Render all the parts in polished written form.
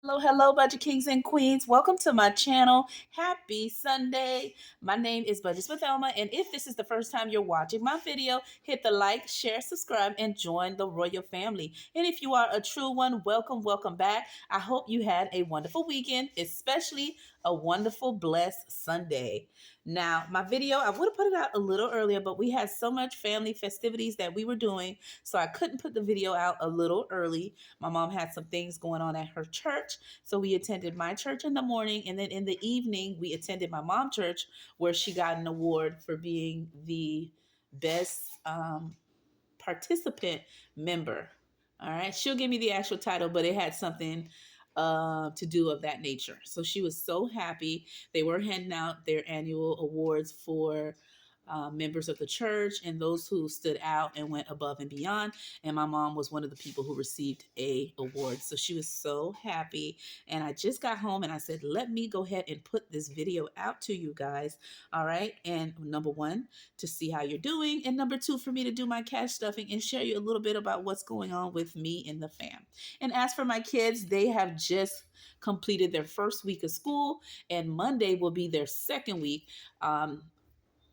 Hello, Budget Kings and Queens. Welcome to my channel. Happy Sunday. My name is Budgets with Elma, and if this is the first time you're watching my video, hit the like, share, subscribe, and join the royal family. And if you are a true one, welcome back. I hope you had a wonderful weekend, especially a wonderful, blessed Sunday. Now, my video, I would have put it out a little earlier, but we had so much family festivities that we were doing, so I couldn't put the video out a little early. My mom had some things going on at her church, so we attended my church in the morning, and then in the evening, we attended my mom's church, where she got an award for being the best participant member. All right, she'll give me the actual title, but it had something to do of that nature. So she was so happy. They were handing out their annual awards for members of the church and those who stood out and went above and beyond. And my mom was one of the people who received a award. So she was so happy. And I just got home and I said, let me go ahead and put this video out to you guys. All right. And number one, to see how you're doing. And number two, for me to do my cash stuffing and share you a little bit about what's going on with me and the fam. And as for my kids, they have just completed their first week of school, and Monday will be their second week.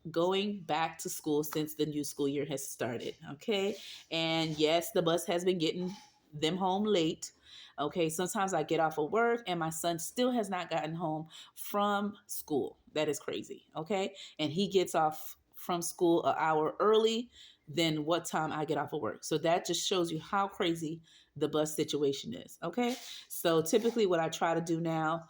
Going back to school since the new school year has started. Okay. And yes, the bus has been getting them home late. Okay. Sometimes I get off of work and my son still has not gotten home from school. That is crazy. Okay. And he gets off from school an hour early than what time I get off of work. So that just shows you how crazy the bus situation is. Okay. So typically, what I try to do now,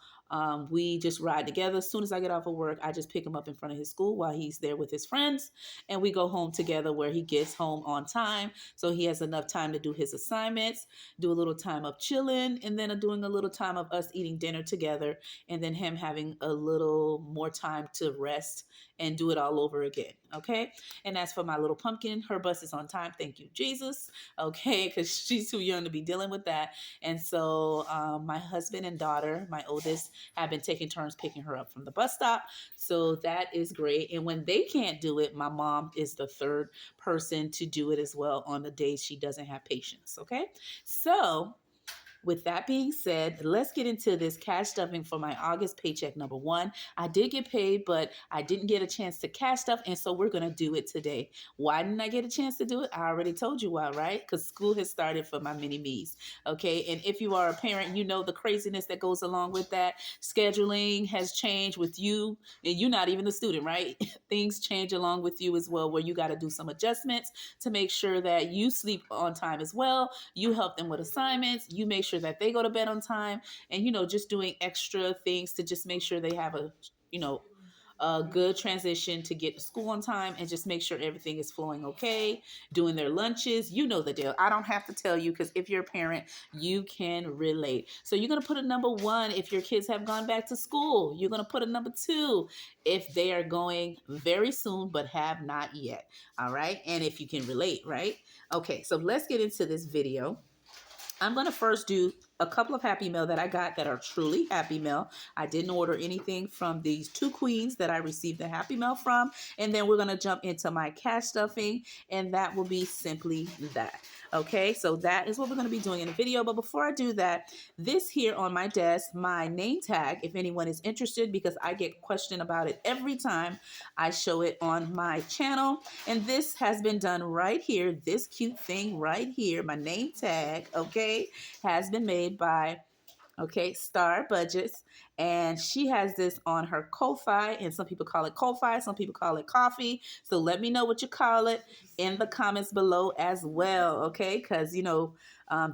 we just ride together. As soon as I get off of work, I just pick him up in front of his school while he's there with his friends, and we go home together where he gets home on time. So he has enough time to do his assignments, do a little time of chilling, and then doing a little time of us eating dinner together, and then him having a little more time to rest and do it all over again. Okay. And as for my little pumpkin, her bus is on time. Thank you, Jesus. Okay. Because she's too young to be dealing with that. And so my husband and daughter, my oldest, have been taking turns picking her up from the bus stop. So that is great. And when they can't do it, my mom is the third person to do it as well on the days she doesn't have patience. Okay. So with that being said, let's get into this cash stuffing for my August paycheck number one. I did get paid, but I didn't get a chance to cash stuff, and so we're going to do it today. Why didn't I get a chance to do it? I already told you why, right? Because school has started for my mini me's. Okay, and if you are a parent, you know the craziness that goes along with that. Scheduling has changed with you, and you're not even a student, right? Things change along with you as well, where you got to do some adjustments to make sure that you sleep on time as well. You help them with assignments. You make sure that they go to bed on time, and just doing extra things to just make sure they have a good transition to get to school on time, and just make sure everything is flowing okay, doing their lunches. You know the deal. I don't have to tell you, because if you're a parent, you can relate. So you're going to put a number one if your kids have gone back to school. You're going to put a number two if they are going very soon but have not yet. All right. And if you can relate, right? Okay, so let's get into this video. I'm going to first do a couple of Happy Meal that I got that are truly Happy Meal. I didn't order anything from these two queens that I received the Happy Meal from. And then we're going to jump into my cash stuffing, and that will be simply that. Okay, so that is what we're going to be doing in the video. But before I do that, this here on my desk, my name tag, if anyone is interested, because I get questioned about it every time I show it on my channel. And this has been done right here. This cute thing right here, my name tag, okay, has been made by Star Budgets, and she has this on her Ko-Fi, and some people call it Ko-Fi, some people call it coffee. So let me know what you call it in the comments below as well, okay? Because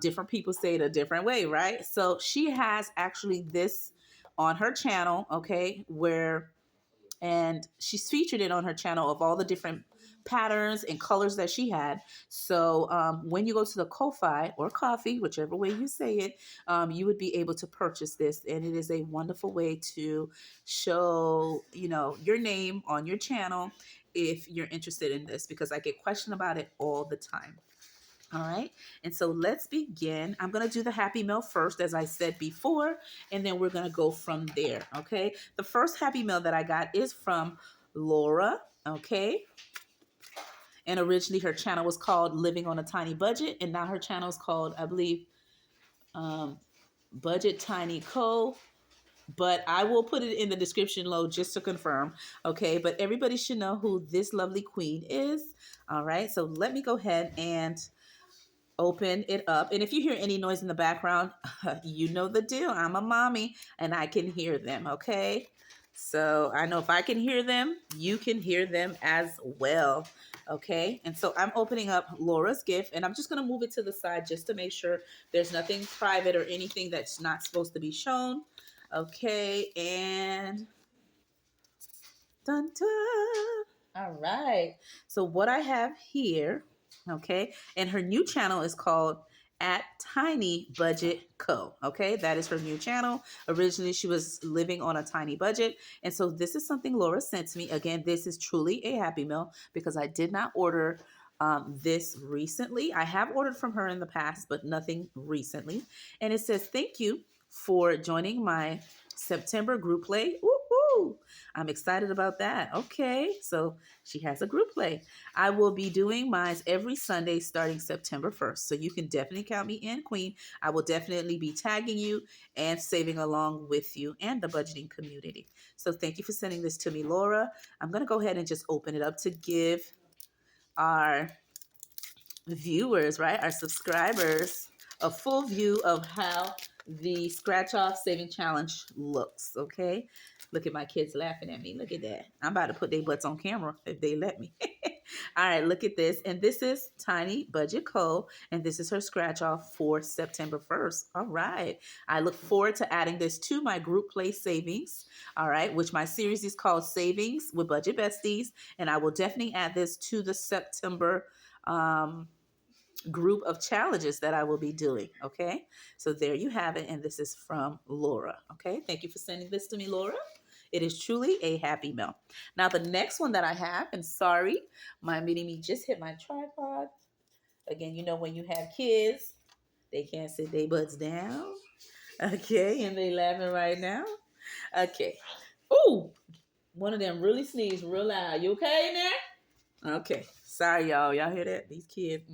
different people say it a different way, right? So she has actually this on her channel, okay, and she's featured it on her channel of all the different patterns and colors that she had. So when you go to the Ko-Fi or coffee, whichever way you say it, you would be able to purchase this, and it is a wonderful way to show your name on your channel if you're interested in this, because I get questioned about it all the time. All right, and so let's begin. I'm going to do the Happy Meal first, as I said before, and then we're going to go from there, okay? The first Happy Meal that I got is from Laura, okay? And originally her channel was called Living on a Tiny Budget, and now her channel is called, I believe, Budget Tiny Co. But I will put it in the description below just to confirm. Okay, but everybody should know who this lovely queen is. All right, so let me go ahead and open it up. And if you hear any noise in the background, you know the deal. I'm a mommy and I can hear them. Okay, so I know if I can hear them, you can hear them as well. Okay, and so I'm opening up Laura's gift, and I'm just going to move it to the side just to make sure there's nothing private or anything that's not supposed to be shown. Okay, and dun dun. All right. So what I have here, okay, and her new channel is called at Tiny Budget Co. Okay, that is her new channel. Originally, she was living on a tiny budget, and so this is something Laura sent to me. Again, this is truly a Happy Meal because I did not order this recently. I have ordered from her in the past, but nothing recently. And it says, "Thank you for joining my September group play." Woo-hoo! I'm excited about that. Okay, so she has a group play. I will be doing mine every Sunday starting September 1st. So you can definitely count me in, Queen. I will definitely be tagging you and saving along with you and the budgeting community. So thank you for sending this to me, Laura. I'm going to go ahead and just open it up to give our viewers, right, our subscribers, a full view of how the scratch off saving challenge looks. Okay, look at my kids laughing at me. Look at that. I'm about to put their butts on camera if they let me. All right, look at this. And this is Tiny Budget Co. And this is her scratch off for September 1st. All right. I look forward to adding this to my group play savings. All right, which my series is called Savings with Budget Besties. And I will definitely add this to the September group of challenges that I will be doing. Okay, so there you have it, and this is from Laura. Okay, thank you for sending this to me, Laura. It is truly a Happy Meal. Now the next one that I have, and sorry, my mini me just hit my tripod again. You know when you have kids, they can't sit their butts down. Okay, and they laughing right now. Okay. Ooh, one of them really sneezed real loud. You okay in there? Okay. Sorry, y'all. Y'all hear that? These kids.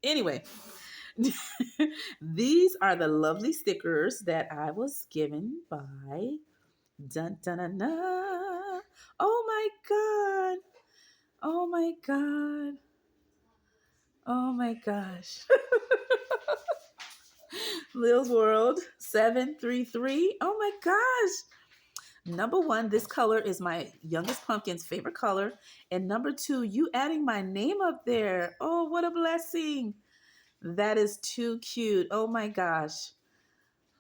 Anyway, these are the lovely stickers that I was given by dun, dun, dun, dun. Oh my god. Oh my god. Oh my gosh. Lil's World 733. Oh my gosh. Number one, this color is my youngest pumpkin's favorite color. And number two, you adding my name up there. Oh, what a blessing. That is too cute. Oh my gosh.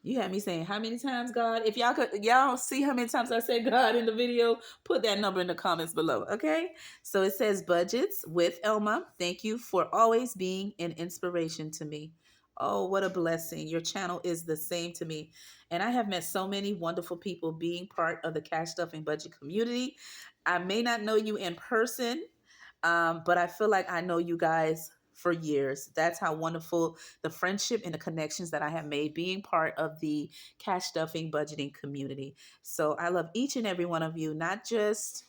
You had me saying how many times God? If y'all see how many times I said God in the video, put that number in the comments below, okay? So it says budgets with Elma. Thank you for always being an inspiration to me. Oh, what a blessing. Your channel is the same to me. And I have met so many wonderful people being part of the Cash Stuffing Budget community. I may not know you in person, but I feel like I know you guys for years. That's how wonderful the friendship and the connections that I have made being part of the cash stuffing budgeting community. So I love each and every one of you, not just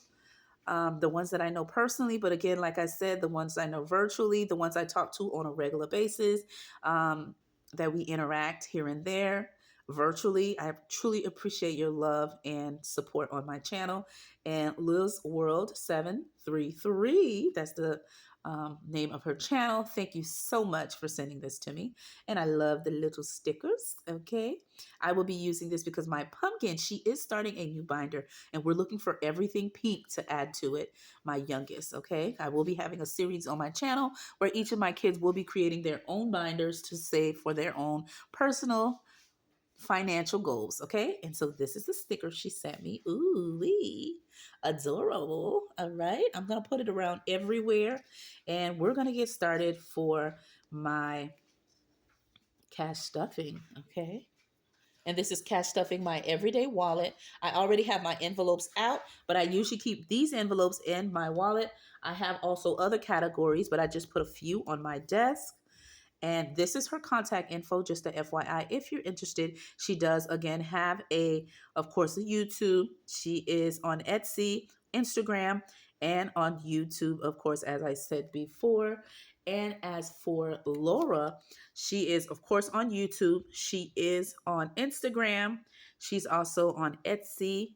the ones that I know personally, but again, like I said, the ones I know virtually, the ones I talk to on a regular basis, that we interact here and there virtually. I truly appreciate your love and support on my channel. And Liz World 733, that's the name of her channel. Thank you so much for sending this to me. And I love the little stickers. Okay. I will be using this because my pumpkin, she is starting a new binder and we're looking for everything pink to add to it. My youngest. Okay. I will be having a series on my channel where each of my kids will be creating their own binders to save for their own personal financial goals. Okay. And so this is the sticker she sent me. Ooh, wee. Adorable. All right. I'm going to put it around everywhere and we're going to get started for my cash stuffing. Okay. And this is cash stuffing my everyday wallet. I already have my envelopes out, but I usually keep these envelopes in my wallet. I have also other categories, but I just put a few on my desk. And this is her contact info, just a FYI. If you're interested, she does, again, have of course, a YouTube. She is on Etsy, Instagram, and on YouTube, of course, as I said before. And as for Laura, she is, of course, on YouTube. She is on Instagram. She's also on Etsy,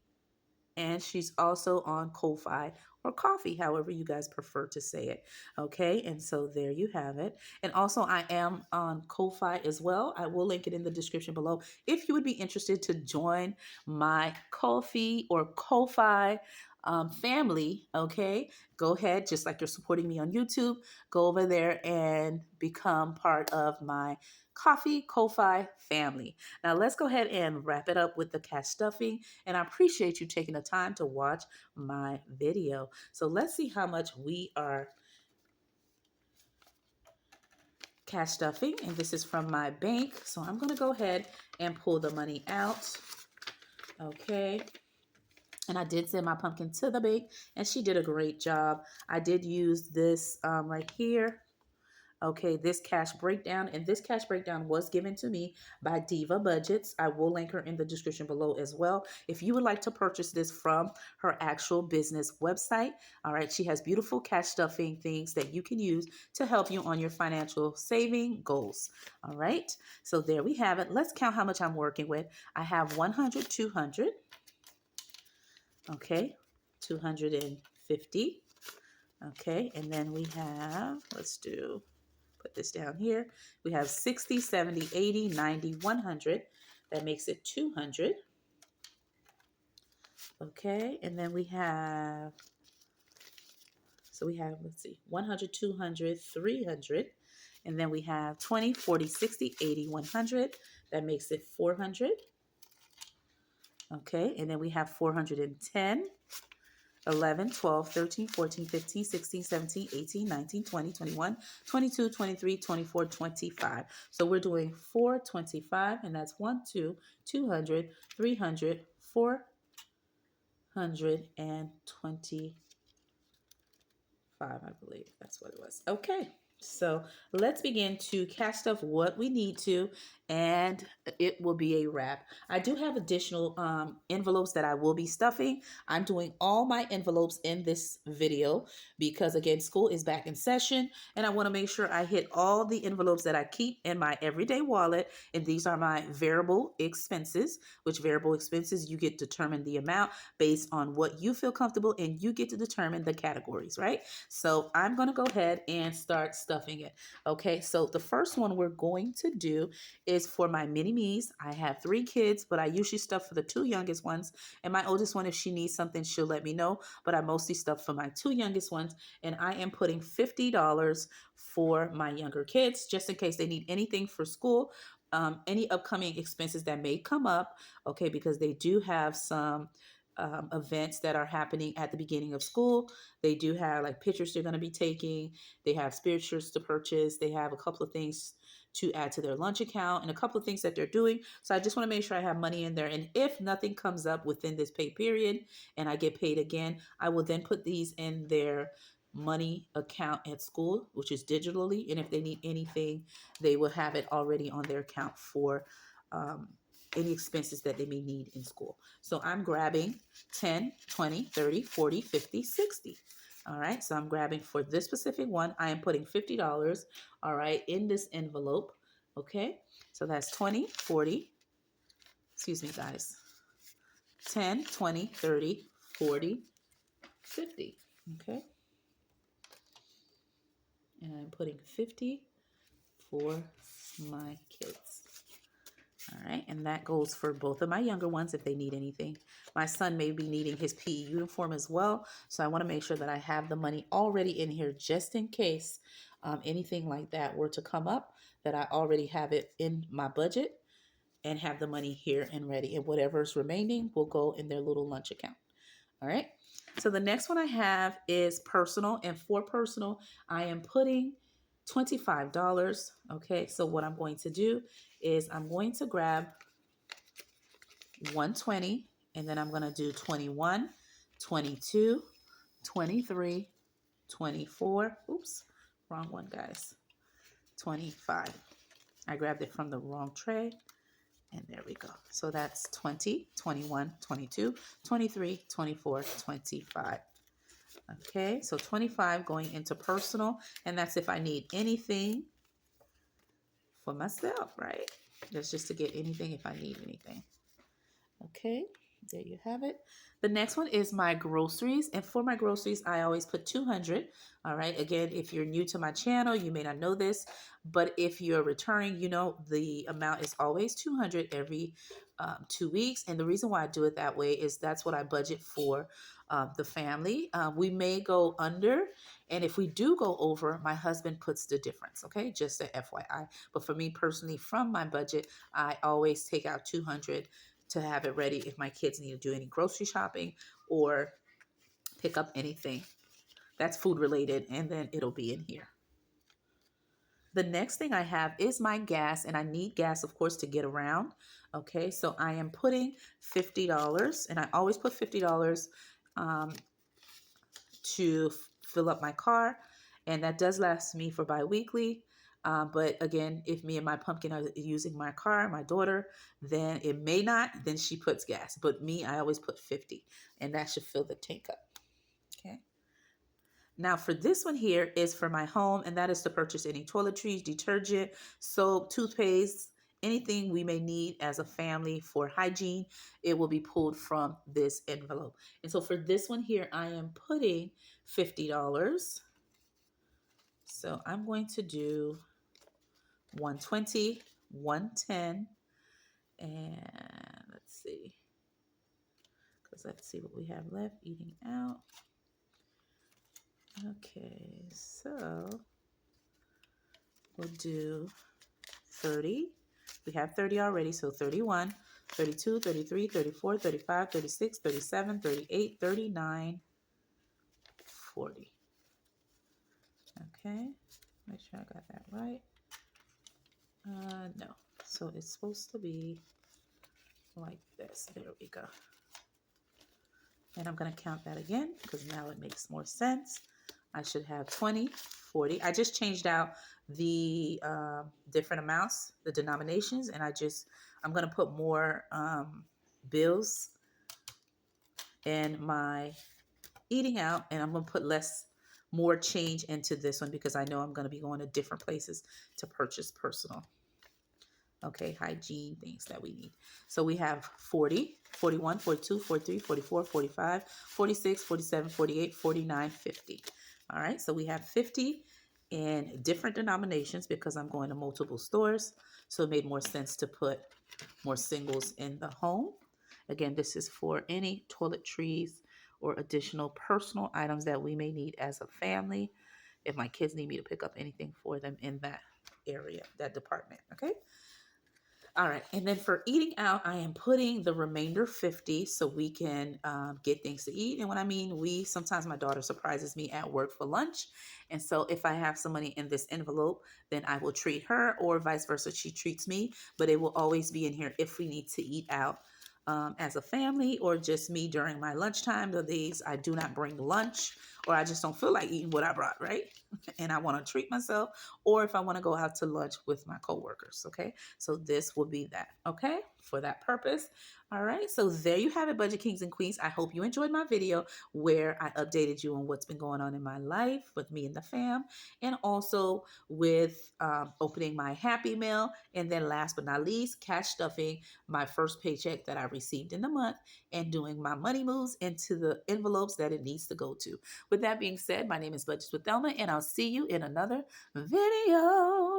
and she's also on Ko-Fi or Coffee, however you guys prefer to say it. Okay, and so there you have it. And also, I am on Ko-Fi as well. I will link it in the description below if you would be interested to join my Ko-Fi or Ko-Fi family. Okay, go ahead, just like you're supporting me on YouTube, go over there and become part of my Coffee Ko-Fi family. Now, let's go ahead and wrap it up with the cash stuffing. And I appreciate you taking the time to watch my video. So let's see how much we are cash stuffing. And this is from my bank. So I'm going to go ahead and pull the money out. Okay. And I did send my pumpkin to the bank, and she did a great job. I did use this right here. Okay, this cash breakdown, and this cash breakdown was given to me by Diva Budgets. I will link her in the description below as well if you would like to purchase this from her actual business website. All right, she has beautiful cash stuffing things that you can use to help you on your financial saving goals. All right, so there we have it. Let's count how much I'm working with. I have 100, 200. Okay, 250. Okay, and then we have, put this down here. We have 60, 70, 80, 90, 100. That makes it 200. Okay, and then we have, let's see, 100, 200, 300. And then we have 20, 40, 60, 80, 100. That makes it 400. Okay, and then we have 410. 11, 12, 13, 14, 15, 16, 17, 18, 19, 20, 21, 22, 23, 24, 25. So we're doing 425, and that's 1, 2, 200, 300, 425, I believe. That's what it was. Okay. So let's begin to cash stuff what we need to, and it will be a wrap. I do have additional envelopes that I will be stuffing. I'm doing all my envelopes in this video because, again, school is back in session, and I want to make sure I hit all the envelopes that I keep in my everyday wallet. And these are my variable expenses, which variable expenses you get to determine the amount based on what you feel comfortable, and you get to determine the categories, right? So I'm going to go ahead and start stuffing it. Okay, so the first one we're going to do is for my mini-me's. I have 3 kids, but I usually stuff for the 2 youngest ones. And my oldest one, if she needs something, she'll let me know. But I mostly stuff for my 2 youngest ones. And I am putting $50 for my younger kids, just in case they need anything for school. Any upcoming expenses that may come up, okay, because they do have some events that are happening at the beginning of school. They do have like pictures they're going to be taking. They have spirituals to purchase. They have a couple of things to add to their lunch account and a couple of things that they're doing. So I just want to make sure I have money in there. And if nothing comes up within this pay period and I get paid again, I will then put these in their money account at school, which is digitally. And if they need anything, they will have it already on their account for any expenses that they may need in school. So I'm grabbing 10, 20, 30, 40, 50, 60. All right, so I'm grabbing for this specific one. I am putting $50, all right, in this envelope. Okay, so that's 20, 40, excuse me, guys, 10, 20, 30, 40, 50. Okay, and I'm putting 50 for my kids. All right, and that goes for both of my younger ones if they need anything. My son may be needing his PE uniform as well, so I want to make sure that I have the money already in here just in case anything like that were to come up, that I already have it in my budget and have the money here and ready. And whatever's remaining will go in their little lunch account. All right, so the next one I have is personal, and for personal, I am putting $25. Okay, so what I'm going to do is I'm going to grab 120, and then I'm going to do 21, 22, 23, 24. Oops, wrong one, guys. 25. I grabbed it from the wrong tray, and there we go. So that's 20, 21, 22, 23, 24, 25. Okay, so 25 going into personal, and that's if I need anything for myself, right? That's just to get anything if I need anything. Okay, there you have it. The next one is my groceries. And for my groceries, I always put 200. All right. Again, if you're new to my channel, you may not know this, but if you're returning, you know, the amount is always 200 every 2 weeks. And the reason why I do it that way is that's what I budget for the family. We may go under. And if we do go over, my husband puts the difference. Okay. Just a FYI. But for me personally, from my budget, I always take out 200 to have it ready if my kids need to do any grocery shopping or pick up anything that's food related, and then it'll be in here. The next thing I have is my gas, and I need gas, of course, to get around. Okay, so I am putting $50, and I always put $50 um, to fill up my car, and that does last me for bi-weekly. But again, if me and my pumpkin are using my car, my daughter, then it may not, then she puts gas. But me, I always put 50, and that should fill the tank up. Okay. Now for this one here is for my home, and that is to purchase any toiletries, detergent, soap, toothpaste, anything we may need as a family for hygiene. It will be pulled from this envelope. And so for this one here, I am putting $50. So I'm going to do 120, 110, and let's see, because let's see what we have left. Eating out. Okay, so we'll do 30. We have 30 already, so 31, 32, 33, 34, 35, 36, 37, 38, 39, 40. Okay, make sure I got that right. No, so it's supposed to be like this. There we go. And I'm going to count that again because now it makes more sense. I should have 20, 40. I just changed out the different amounts, the denominations, and I'm going to put more bills in my eating out, and I'm going to put more change into this one because I know I'm going to be going to different places to purchase personal. Okay, hygiene things that we need. So we have 40, 41, 42, 43, 44, 45, 46, 47, 48, 49, 50. All right, so we have 50 in different denominations because I'm going to multiple stores. So it made more sense to put more singles in the home. Again, this is for any toiletries or additional personal items that we may need as a family. If my kids need me to pick up anything for them in that area, that department, okay? All right, and then for eating out, I am putting the remainder 50 so we can get things to eat. And when I mean we, sometimes my daughter surprises me at work for lunch. And so if I have some money in this envelope, then I will treat her, or vice versa, she treats me. But it will always be in here if we need to eat out as a family, or just me during my lunchtime. The days I do not bring lunch, or I just don't feel like eating what I brought, right? And I want to treat myself, or if I want to go out to lunch with my coworkers, okay? So this will be that, okay, for that purpose. All right, so there you have it, Budget Kings and Queens. I hope you enjoyed my video where I updated you on what's been going on in my life with me and the fam, and also with opening my Happy Mail, and then last but not least, cash stuffing my first paycheck that I received in the month and doing my money moves into the envelopes that it needs to go to. With that being said, my name is Budgets with Thelma, and I'll see you in another video.